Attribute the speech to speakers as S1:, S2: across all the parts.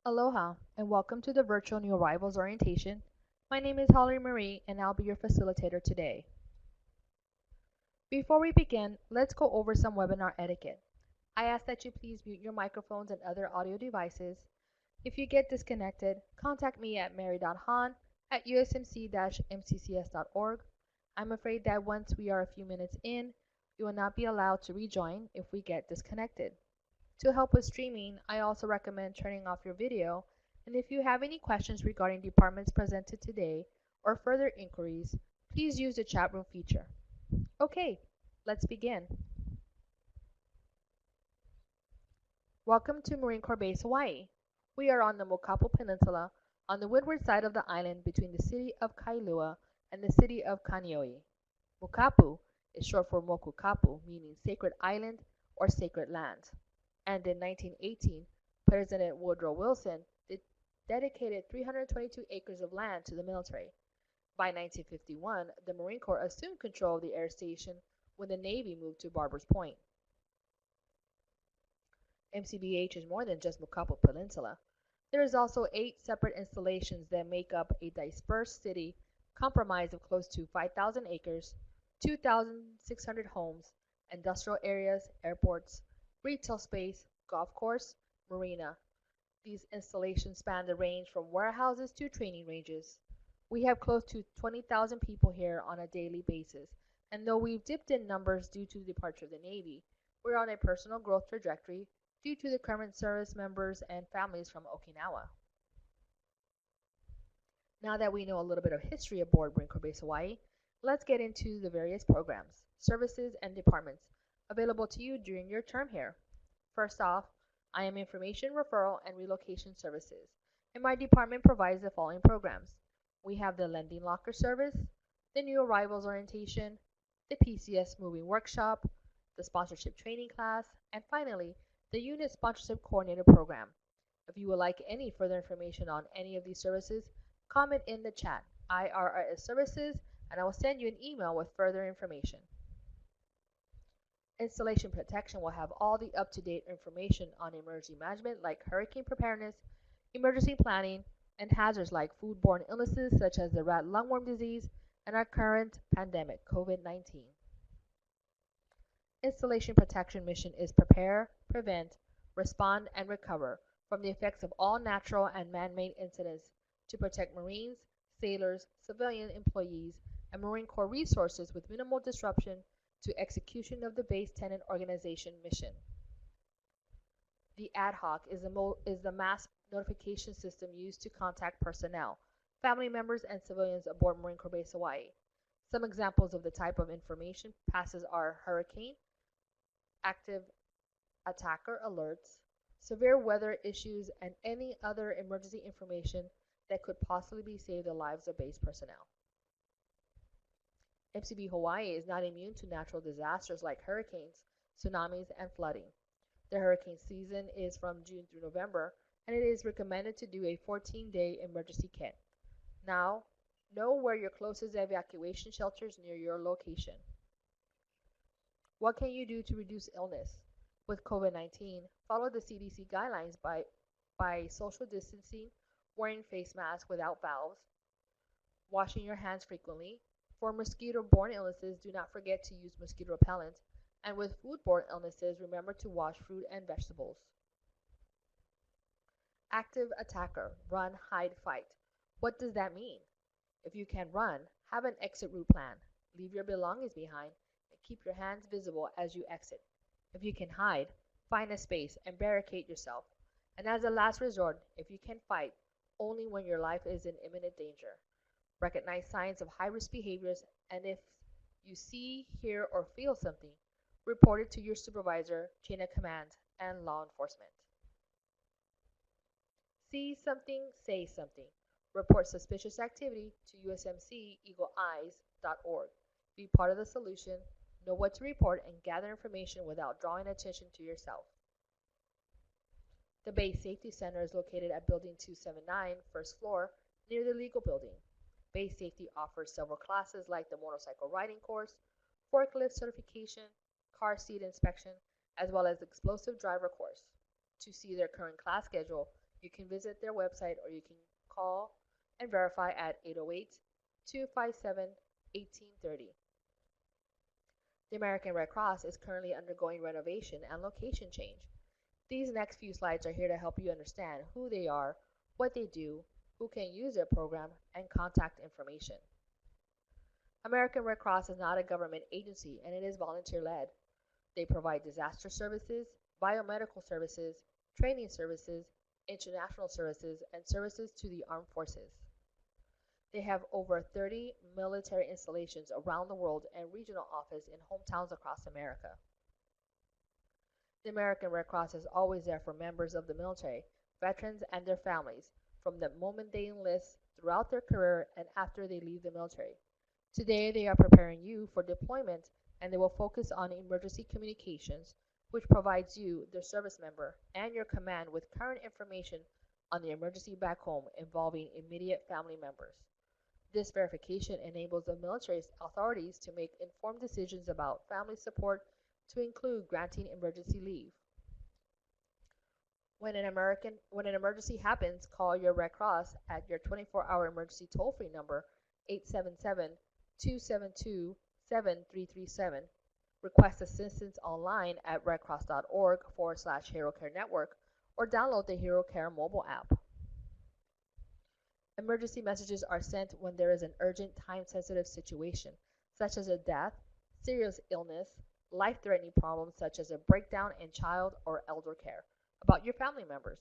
S1: Aloha, and welcome to the virtual new arrivals orientation. My name is Holly Marie, and I'll be your facilitator today. Before we begin, let's go over some webinar etiquette. I ask that you please mute your microphones and other audio devices. If you get disconnected, contact me at mary.han@usmc-mccs.org. I'm afraid that once we are a few minutes in, you will not be allowed to rejoin if we get disconnected. To help with streaming, I also recommend turning off your video, and if you have any questions regarding departments presented today or further inquiries, please use the chat room feature. Okay, let's begin. Welcome to Marine Corps Base, Hawaii. We are on the Mokapu Peninsula on the windward side of the island between the city of Kailua and the city of Kaneohe. Mokapu is short for Moku Kapu, meaning sacred island or sacred land. And in 1918, President Woodrow Wilson dedicated 322 acres of land to the military. By 1951, the Marine Corps assumed control of the air station when the Navy moved to Barbers Point. MCBH is more than just Mokapu Peninsula. There is also 8 separate installations that make up a dispersed city comprised of close to 5,000 acres, 2,600 homes, industrial areas, airports, retail space, golf course, marina. These installations span the range from warehouses to training ranges. We have close to 20,000 people here on a daily basis, and though we've dipped in numbers due to the departure of the Navy, we're on a personal growth trajectory due to the current service members and families from Okinawa. Now that we know a little bit of history aboard Marine Corps Base Hawaii, let's get into the various programs, services, and departments available to you during your term here. First off, I am Information, Referral, and Relocation Services, and my department provides the following programs. We have the Lending Locker Service, the New Arrivals Orientation, the PCS Moving Workshop, the Sponsorship Training Class, and finally, the Unit Sponsorship Coordinator Program. If you would like any further information on any of these services, comment in the chat, IRRS Services, and I will send you an email with further information. Installation Protection will have all the up-to-date information on emergency management like hurricane preparedness, emergency planning, and hazards like foodborne illnesses such as the rat lungworm disease and our current pandemic, COVID-19. Installation Protection mission is prepare, prevent, respond, and recover from the effects of all natural and man-made incidents to protect Marines, sailors, civilian employees, and Marine Corps resources with minimal disruption to execution of the base tenant organization mission. The ad hoc is the mass notification system used to contact personnel, family members, and civilians aboard Marine Corps Base Hawaii. Some examples of the type of information passes are hurricane, active attacker alerts, severe weather issues, and any other emergency information that could possibly save the lives of base personnel. MCB Hawaii is not immune to natural disasters like hurricanes, tsunamis, and flooding. The hurricane season is from June through November, and it is recommended to do a 14-day emergency kit. Now, know where your closest evacuation shelters near your location. What can you do to reduce illness? With COVID-19, follow the CDC guidelines by social distancing, wearing face masks without valves, washing your hands frequently. For mosquito-borne illnesses, do not forget to use mosquito repellent. And with foodborne illnesses, remember to wash fruit and vegetables. Active attacker, run, hide, fight. What does that mean? If you can run, have an exit route plan. Leave your belongings behind and keep your hands visible as you exit. If you can hide, find a space and barricade yourself. And as a last resort, if you can fight, only when your life is in imminent danger. Recognize signs of high-risk behaviors, and if you see, hear, or feel something, report it to your supervisor, chain of command, and law enforcement. See something, say something. Report suspicious activity to usmceagleeyes.org. Be part of the solution, know what to report, and gather information without drawing attention to yourself. The Base Safety Center is located at Building 279, first floor, near the legal building. Base Safety offers several classes like the motorcycle riding course, forklift certification, car seat inspection, as well as explosive driver course. To see their current class schedule, You can visit their website or you can call and verify at 808-257-1830. The American Red Cross is currently undergoing renovation and location change. These next few slides are here to help you understand who they are, what they do, who can use their program, and contact information. American Red Cross is not a government agency and it is volunteer-led. They provide disaster services, biomedical services, training services, international services, and services to the armed forces. They have over 30 military installations around the world and regional office in hometowns across America. The American Red Cross is always there for members of the military, veterans, and their families, from the moment they enlist, throughout their career, and after they leave the military. Today, they are preparing you for deployment, and they will focus on emergency communications, which provides you, the service member, and your command with current information on the emergency back home involving immediate family members. This verification enables the military authorities to make informed decisions about family support, to include granting emergency leave. When an emergency happens, call your Red Cross at your 24-hour emergency toll-free number 877-272-7337. Request assistance online at redcross.org/HeroCare Network or download the HeroCare mobile app. Emergency messages are sent when there is an urgent, time-sensitive situation, such as a death, serious illness, life-threatening problems such as a breakdown in child or elder care, about your family members.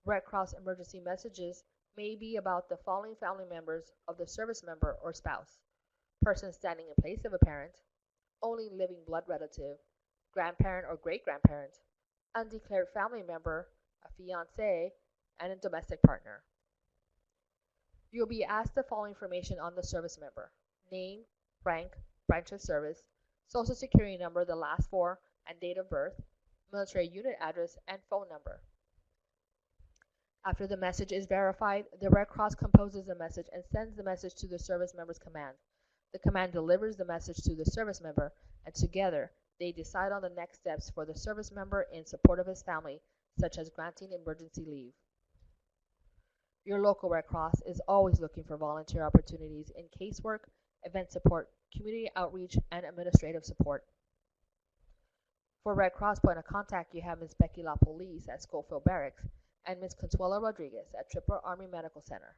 S1: Red Cross emergency messages may be about the following family members of the service member or spouse: person standing in place of a parent, only living blood relative, grandparent or great-grandparent, undeclared family member, a fiancé, and a domestic partner. You'll be asked the following information on the service member: name, rank, branch of service, social security number, the last four, and date of birth, military unit address, and phone number. After the message is verified, the Red Cross composes the message and sends the message to the service member's command. The command delivers the message to the service member, and together they decide on the next steps for the service member in support of his family, such as granting emergency leave. Your local Red Cross is always looking for volunteer opportunities in casework, event support, community outreach, and administrative support. For Red Cross point of contact, you have Ms. Becky LaPolice at Schofield Barracks and Ms. Consuelo Rodriguez at Tripler Army Medical Center.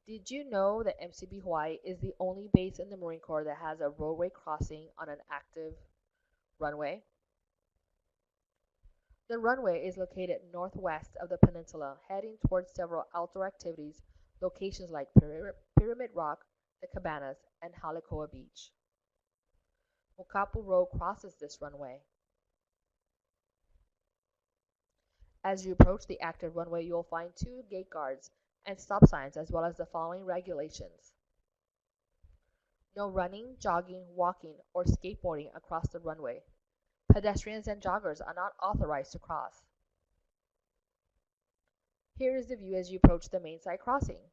S1: Did you know that MCB Hawaii is the only base in the Marine Corps that has a roadway crossing on an active runway? The runway is located northwest of the peninsula, heading towards several outdoor activities, locations like Pyramid Rock, the Cabanas, and Halekoa Beach. Mokapu Road crosses this runway. As you approach the active runway, you will find 2 gate guards and stop signs, as well as the following regulations. No running, jogging, walking, or skateboarding across the runway. Pedestrians and joggers are not authorized to cross. Here is the view as you approach the main site crossing.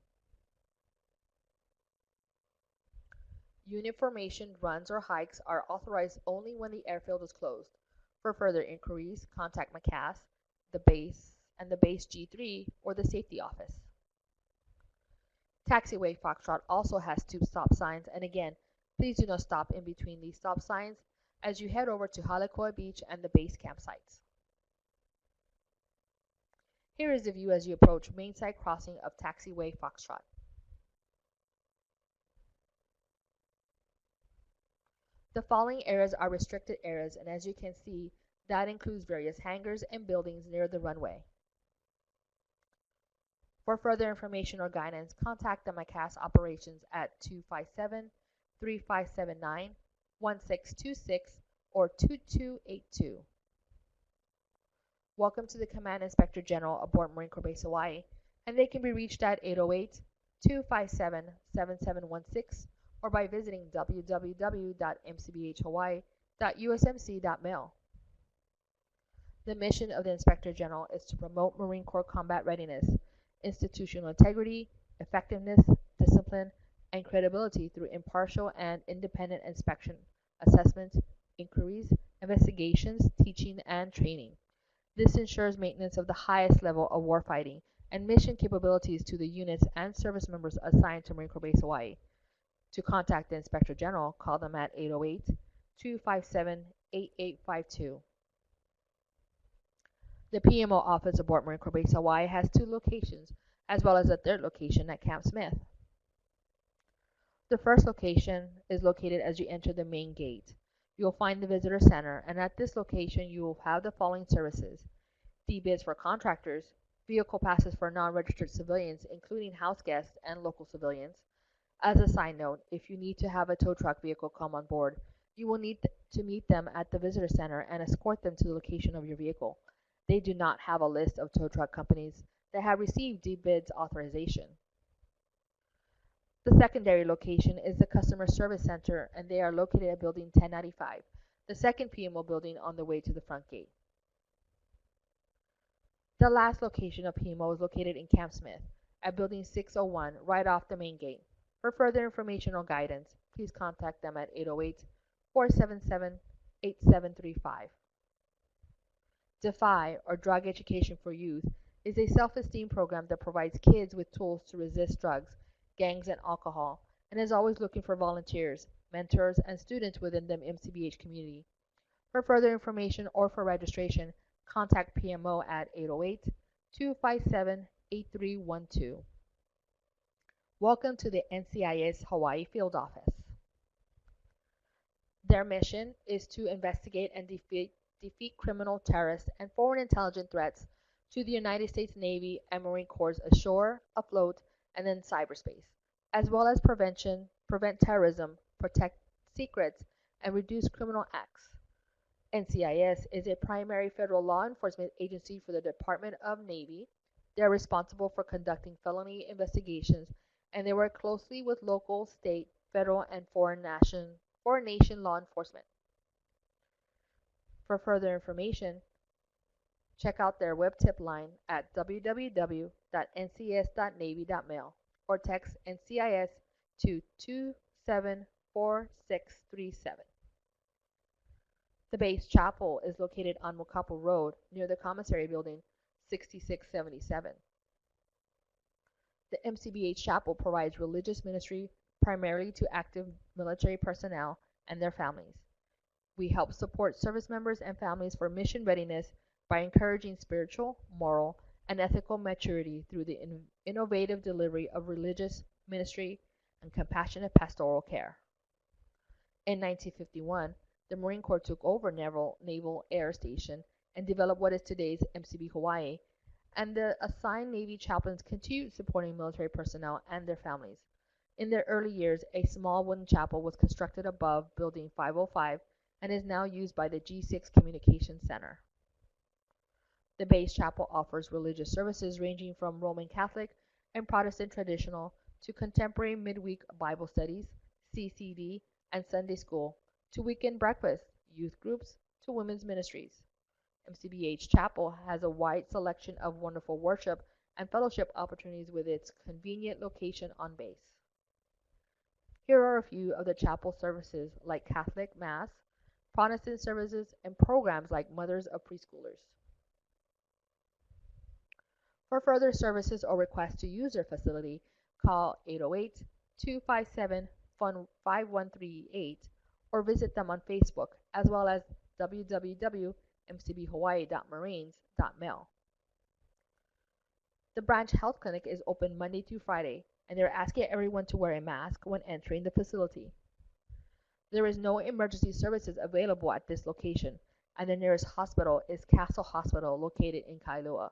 S1: Unit formation runs or hikes are authorized only when the airfield is closed. For further inquiries, contact MCAS, the base, and the base G3 or the safety office. Taxiway Foxtrot also has 2 stop signs, and again, please do not stop in between these stop signs as you head over to Halekoa Beach and the base campsites. Here is the view as you approach main site crossing of Taxiway Foxtrot. The following areas are restricted areas, and as you can see, that includes various hangars and buildings near the runway. For further information or guidance, contact the MCAS operations at 257-3579-1626 or 2282. Welcome to the Command Inspector General aboard Marine Corps Base Hawaii, and they can be reached at 808-257-7716 or by visiting www.mcbhawaii.usmc.mil. The mission of the Inspector General is to promote Marine Corps combat readiness, institutional integrity, effectiveness, discipline, and credibility through impartial and independent inspection, assessment, inquiries, investigations, teaching, and training. This ensures maintenance of the highest level of warfighting and mission capabilities to the units and service members assigned to Marine Corps Base Hawaii. To contact the Inspector General, call them at 808-257-8852. The PMO office aboard Marine Corps Base Hawaii has 2 locations, as well as a 3rd location at Camp Smith. The first location is located as you enter the main gate. You will find the Visitor Center, and at this location you will have the following services: D-bids for contractors, vehicle passes for non-registered civilians, including house guests and local civilians. As a side note, if you need to have a tow truck vehicle come on board, you will need to meet them at the Visitor Center and escort them to the location of your vehicle. They do not have a list of tow truck companies that have received D-bids authorization. The secondary location is the Customer Service Center, and they are located at Building 1095, the second PMO building on the way to the front gate. The last location of PMO is located in Camp Smith at Building 601, right off the main gate. For further information or guidance, please contact them at 808-477-8735. DEFY, or Drug Education for Youth, is a self-esteem program that provides kids with tools to resist drugs, gangs, and alcohol, and is always looking for volunteers, mentors, and students within the MCBH community. For further information or for registration, contact PMO at 808-257-8312. Welcome to the NCIS Hawaii Field Office. Their mission is to investigate and defeat criminal, terrorist, and foreign intelligence threats to the United States Navy and Marine Corps ashore, afloat, and in cyberspace, as well as prevent terrorism, protect secrets, and reduce criminal acts. NCIS is a primary federal law enforcement agency for the Department of Navy. They are responsible for conducting felony investigations, and they work closely with local, state, federal, and foreign nation law enforcement. For further information, check out their web tip line at www.ncs.navy.mil or text NCIS to 274637. The base chapel is located on Mokapu Road near the Commissary Building 6677. The MCBH chapel provides religious ministry primarily to active military personnel and their families. We help support service members and families for mission readiness by encouraging spiritual, moral, and ethical maturity through the innovative delivery of religious ministry and compassionate pastoral care. In 1951, the Marine Corps took over Naval Air Station and developed what is today's MCB Hawaii, and the assigned Navy chaplains continued supporting military personnel and their families. In their early years, a small wooden chapel was constructed above Building 505 and is now used by the G6 Communications Center. The base chapel offers religious services ranging from Roman Catholic and Protestant traditional to contemporary midweek Bible studies, CCD, and Sunday school, to weekend breakfast, youth groups, to women's ministries. MCBH Chapel has a wide selection of wonderful worship and fellowship opportunities with its convenient location on base. Here are a few of the chapel services like Catholic Mass, Protestant services, and programs like Mothers of Preschoolers. For further services or requests to use their facility, call 808-257-5138 or visit them on Facebook, as well as www.mcbhawaii.marines.mil. The branch health clinic is open Monday through Friday, and they're asking everyone to wear a mask when entering the facility. There is no emergency services available at this location, and the nearest hospital is Castle Hospital located in Kailua.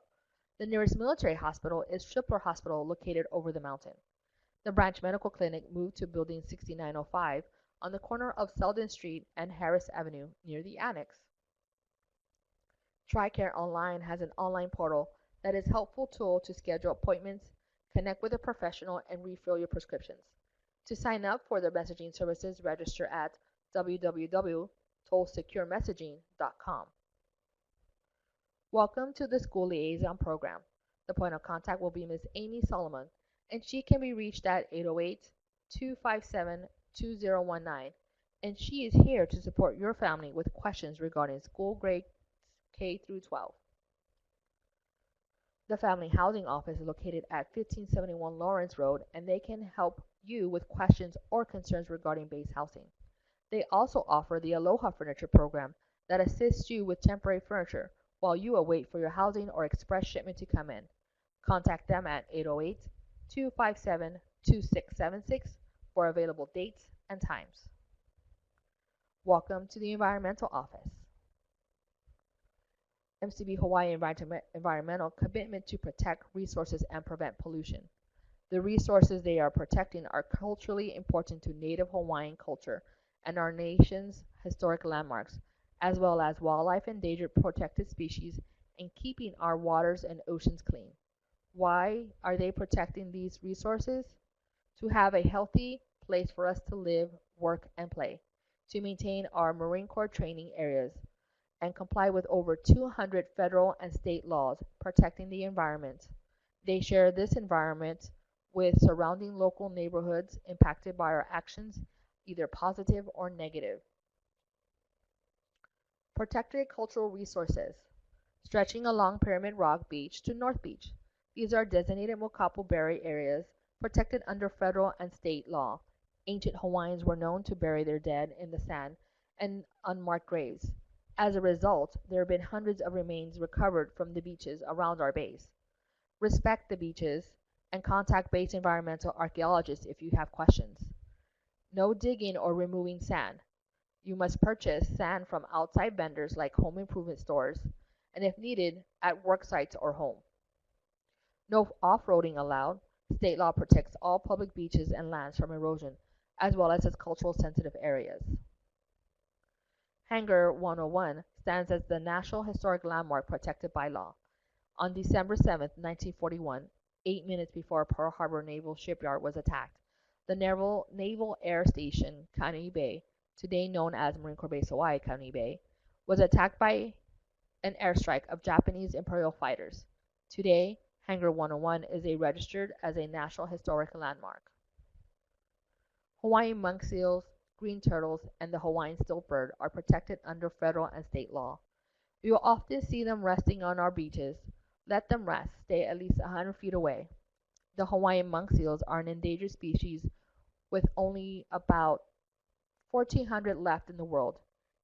S1: The nearest military hospital is Shipler Hospital located over the mountain. The branch medical clinic moved to Building 6905 on the corner of Selden Street and Harris Avenue near the annex. TRICARE Online has an online portal that is a helpful tool to schedule appointments, connect with a professional, and refill your prescriptions. To sign up for their messaging services, register at www.tollsecuremessaging.com. Welcome to the School Liaison Program. The point of contact will be Ms. Amy Solomon, and she can be reached at 808-257-2019, and she is here to support your family with questions regarding school grades K through 12. The Family Housing Office is located at 1571 Lawrence Road, and they can help you with questions or concerns regarding base housing. They also offer the Aloha Furniture Program that assists you with temporary furniture while you await for your housing or express shipment to come in. Contact them at 808-257-2676 for available dates and times. Welcome to the Environmental Office. MCB Hawaii Environmental commitment to protect resources and prevent pollution. The resources they are protecting are culturally important to Native Hawaiian culture and our nation's historic landmarks, as well as wildlife, endangered protected species, and keeping our waters and oceans clean. Why are they protecting these resources? To have a healthy place for us to live, work, and play, to maintain our Marine Corps training areas, and comply with over 200 federal and state laws protecting the environment. They share this environment with surrounding local neighborhoods impacted by our actions, either positive or negative. Protected cultural resources, stretching along Pyramid Rock Beach to North Beach. These are designated Mokapu Bury areas protected under federal and state law. Ancient Hawaiians were known to bury their dead in the sand and unmarked graves. As a result, there have been hundreds of remains recovered from the beaches around our base. Respect the beaches and contact base environmental archaeologists if you have questions. No digging or removing sand. You must purchase sand from outside vendors like home improvement stores, and if needed, at work sites or home. No off-roading allowed. State law protects all public beaches and lands from erosion, as well as its cultural sensitive areas. Hangar 101 stands as the National Historic Landmark protected by law. On December 7, 1941, 8 minutes before Pearl Harbor Naval Shipyard was attacked, the Naval Air Station, Kaneohe Bay, today known as Marine Corps Base Hawaii, Kaneohe Bay, was attacked by an airstrike of Japanese Imperial fighters. Today, Hangar 101 is registered as a National Historic Landmark. Hawaiian monk seals, green turtles, and the Hawaiian stiltbird are protected under federal and state law. We will often see them resting on our beaches. Let them rest. Stay at least 100 feet away. The Hawaiian monk seals are an endangered species with only about 1,400 left in the world,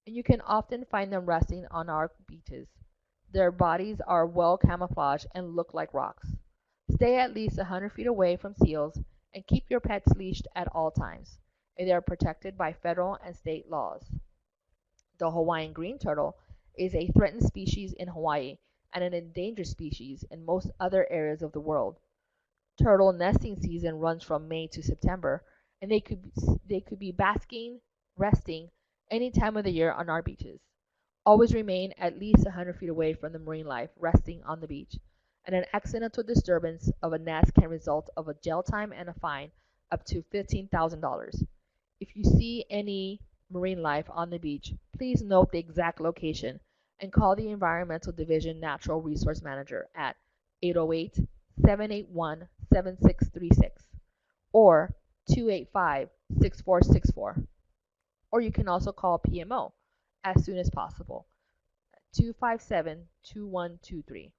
S1: and you can often find them resting on our beaches. Their bodies are well camouflaged and look like rocks. Stay at least 100 feet away from seals and keep your pets leashed at all times. They are protected by federal and state laws. The Hawaiian green turtle is a threatened species in Hawaii and an endangered species in most other areas of the world. Turtle nesting season runs from May to September, and they could be basking, resting any time of the year on our beaches. Always remain at least 100 feet away from the marine life resting on the beach, and an accidental disturbance of a nest can result of a jail time and a fine up to $15,000. If you see any marine life on the beach, please note the exact location and call the Environmental Division Natural Resource Manager at 808-781-7636 or 285-6464. Or you can also call PMO as soon as possible at 257-2123.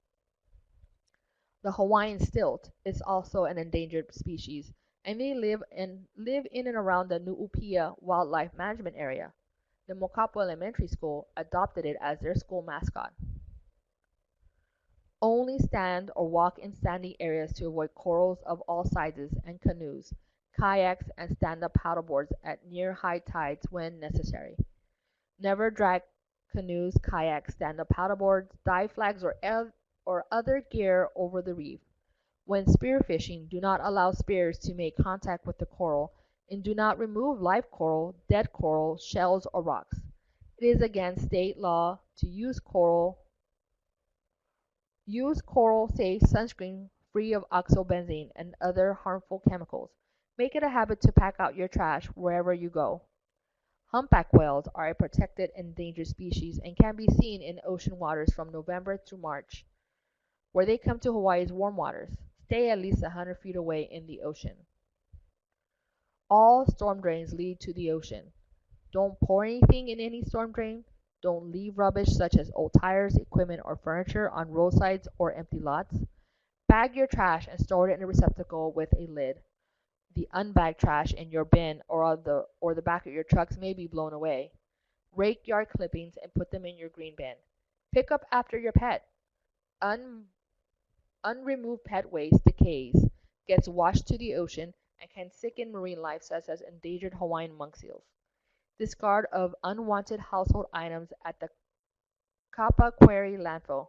S1: The Hawaiian stilt is also an endangered species, and they live in and around the Nu'upia Wildlife Management Area. The Mokapu Elementary School adopted it as their school mascot. Only stand or walk in sandy areas to avoid corals of all sizes and canoes, kayaks, and stand-up paddleboards at near high tides when necessary. Never drag canoes, kayaks, stand-up paddleboards, dive flags, or other gear over the reef. When spearfishing, do not allow spears to make contact with the coral, and do not remove live coral, dead coral, shells, or rocks. It is against state law to use coral safe sunscreen free of oxybenzene and other harmful chemicals. Make it a habit to pack out your trash wherever you go. Humpback whales are a protected endangered species and can be seen in ocean waters from November to March, where they come to Hawaii's warm waters. Stay at least 100 feet away in the ocean. All storm drains lead to the ocean. Don't pour anything in any storm drain. Don't leave rubbish such as old tires, equipment, or furniture on roadsides or empty lots. Bag your trash and store it in a receptacle with a lid. The unbagged trash in your bin or the back of your trucks may be blown away. Rake yard clippings and put them in your green bin. Pick up after your pet. Un- Unremoved pet waste decays, gets washed to the ocean, and can sicken marine life such as endangered Hawaiian monk seals. Discard of unwanted household items at the Kappa Quarry landfill,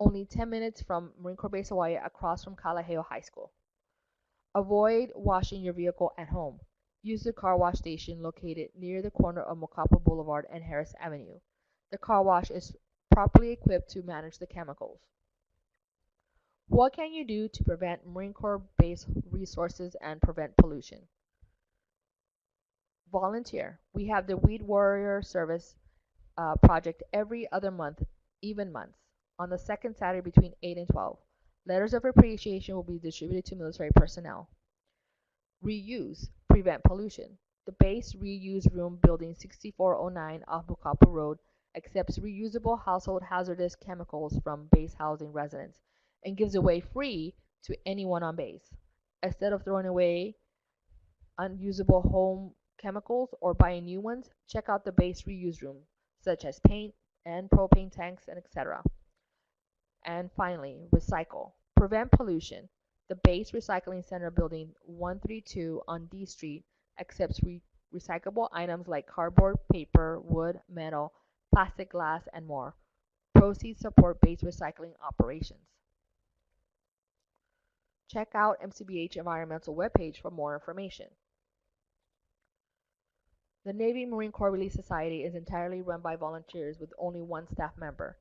S1: only 10 minutes from Marine Corps Base Hawaii across from Kalaheo High School. Avoid washing your vehicle at home. Use the car wash station located near the corner of Mokapa Boulevard and Harris Avenue. The car wash is properly equipped to manage the chemicals. What can you do to prevent Marine Corps base resources and prevent pollution? Volunteer. We have the Weed Warrior Service project every other month, even months, on the second Saturday between 8 and 12. Letters of appreciation will be distributed to military personnel. Reuse. Prevent pollution. The base reuse room building 6409 off Mokapa Road accepts reusable household hazardous chemicals from base housing residents and gives away free to anyone on base. Instead of throwing away unusable home chemicals or buying new ones, check out the base reuse room, such as paint and propane tanks and etc. And finally, recycle. Prevent pollution. The base recycling center building 132 on D Street accepts recyclable items like cardboard, paper, wood, metal, plastic, glass, and more. Proceeds support base recycling operations. Check out MCBH Environmental webpage for more information. The Navy Marine Corps Relief Society is entirely run by volunteers with only one staff member.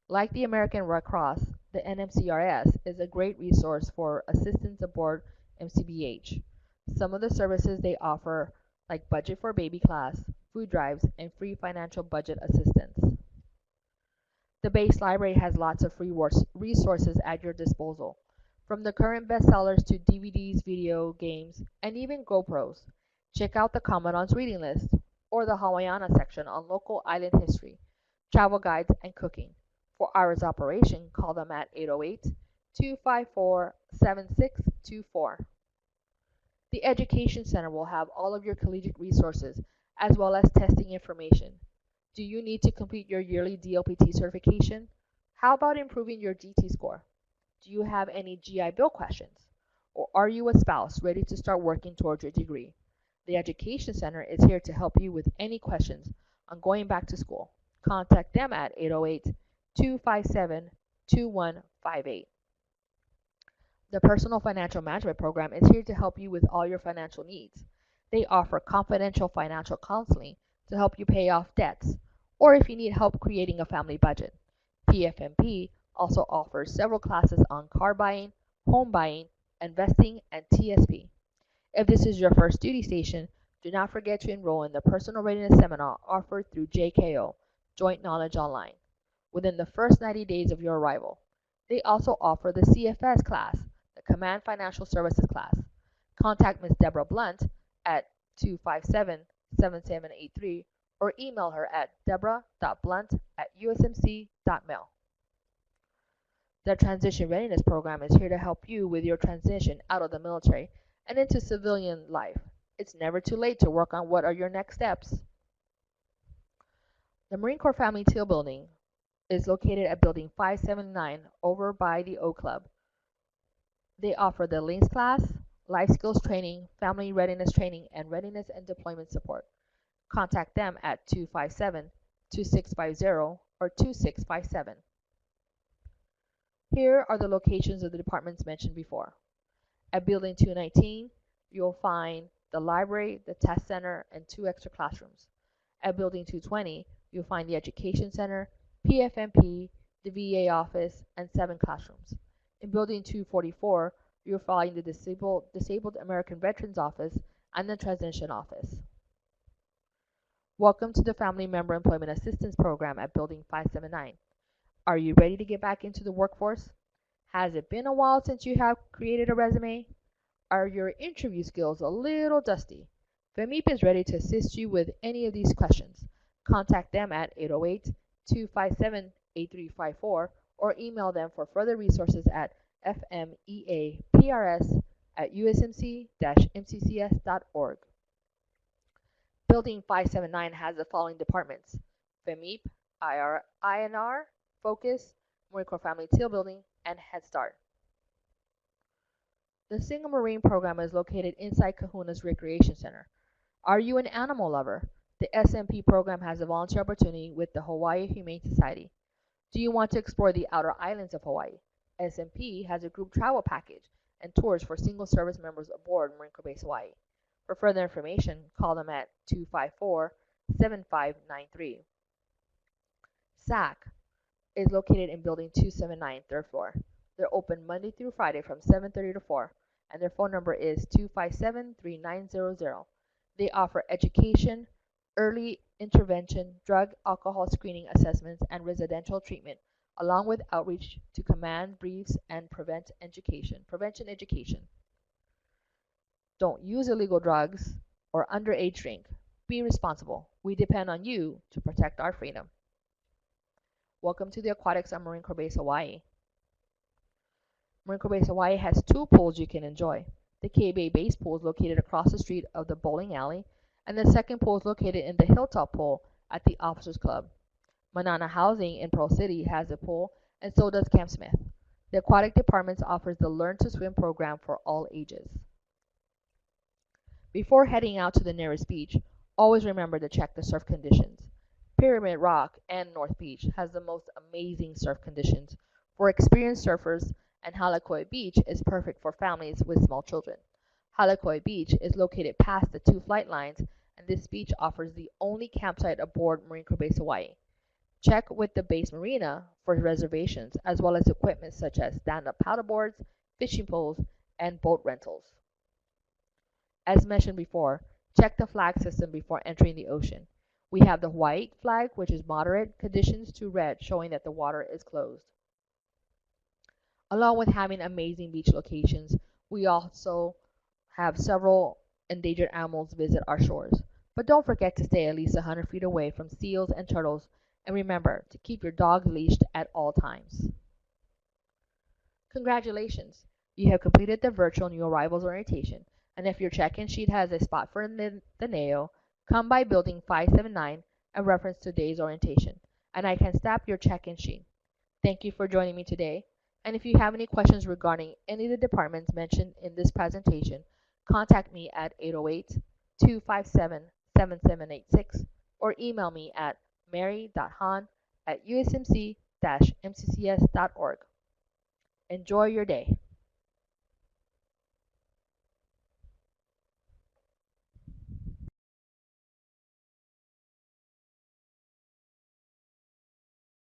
S1: Like the American Red Cross, the NMCRS is a great resource for assistance aboard MCBH. Some of the services they offer, like budget for baby class, food drives, and free financial budget assistance. The base library has lots of free resources at your disposal, from the current bestsellers to DVDs, video games, and even GoPros. Check out the Commandant's reading list or the Hawaiiana section on local island history, travel guides, and cooking. For hours operation, call them at 808-254-7624. The Education Center will have all of your collegiate resources as well as testing information. Do you need to complete your yearly DLPT certification? How about improving your GT score? Do you have any GI Bill questions? Or are you a spouse ready to start working towards your degree? The Education Center is here to help you with any questions on going back to school. Contact them at 808-257-2158. The Personal Financial Management Program is here to help you with all your financial needs. They offer confidential financial counseling to help you pay off debts, or if you need help creating a family budget. PFMP also offers several classes on car buying, home buying, investing, and TSP. If this is your first duty station, do not forget to enroll in the Personal Readiness Seminar offered through JKO, Joint Knowledge Online, within the first 90 days of your arrival. They also offer the CFS class, the Command Financial Services class. Contact Ms. Deborah Blunt at 257-7783 or email her at deborah.blunt@usmc.mil. The Transition Readiness Program is here to help you with your transition out of the military and into civilian life. It's never too late to work on what are your next steps. The Marine Corps Family Teal Building is located at Building 579 over by the O Club. They offer the LINKS class, life skills training, family readiness training, and readiness and deployment support. Contact them at 257-2650 or 2657. Here are the locations of the departments mentioned before. At Building 219, you'll find the library, the test center, and 2 extra classrooms. At Building 220, you'll find the Education Center, PFMP, the VA office, and 7 classrooms. In Building 244, you'll find the Disabled American Veterans Office and the Transition Office. Welcome to the Family Member Employment Assistance Program at Building 579. Are you ready to get back into the workforce? Has it been a while since you have created a resume? Are your interview skills a little dusty? FEMIP is ready to assist you with any of these questions. Contact them at 808-257-8354 or email them for further resources at fmeaprs@usmc-mccs.org. Building 579 has the following departments: FEMEP, INR, Focus, Marine Corps Family Teal Building, and Head Start. The Single Marine Program is located inside Kahuna's Recreation Center. Are you an animal lover? The SMP program has a volunteer opportunity with the Hawaii Humane Society. Do you want to explore the outer islands of Hawaii? SMP has a group travel package and tours for single service members aboard Marine Corps Base Hawaii. For further information, call them at 254-7593. SAC is located in Building 279, 3rd floor. They're open Monday through Friday from 7:30 to 4, and their phone number is 257-3900. They offer education, early intervention, drug, alcohol screening assessments, and residential treatment, along with outreach to command briefs and prevention education. Don't use illegal drugs or underage drink. Be responsible. We depend on you to protect our freedom. Welcome to the Aquatics on Marine Corps Base Hawaii. Marine Corps Base Hawaii has 2 pools you can enjoy. The K-Bay Base Pool is located across the street of the bowling alley, and the second pool is located in the Hilltop Pool at the Officers Club. Manana Housing in Pearl City has a pool, and so does Camp Smith. The Aquatic Department offers the Learn to Swim program for all ages. Before heading out to the nearest beach, always remember to check the surf conditions. Pyramid Rock and North Beach has the most amazing surf conditions for experienced surfers, and Halakoi Beach is perfect for families with small children. Halakoi Beach is located past the 2 flight lines, and this beach offers the only campsite aboard Marine Corps Base Hawaii. Check with the base marina for reservations, as well as equipment such as stand-up paddleboards, fishing poles, and boat rentals. As mentioned before, check the flag system before entering the ocean. We have the white flag, which is moderate conditions, to red, showing that the water is closed. Along with having amazing beach locations, we also have several endangered animals visit our shores. But don't forget to stay at least 100 feet away from seals and turtles, and remember to keep your dogs leashed at all times. Congratulations! You have completed the virtual new arrivals orientation, and if your check-in sheet has a spot for the NAO, come by Building 579 and reference today's orientation, and I can stamp your check-in sheet. Thank you for joining me today, and if you have any questions regarding any of the departments mentioned in this presentation, contact me at 808-257-7786 or email me at mary.han@usmc-mccs.org. Enjoy your day.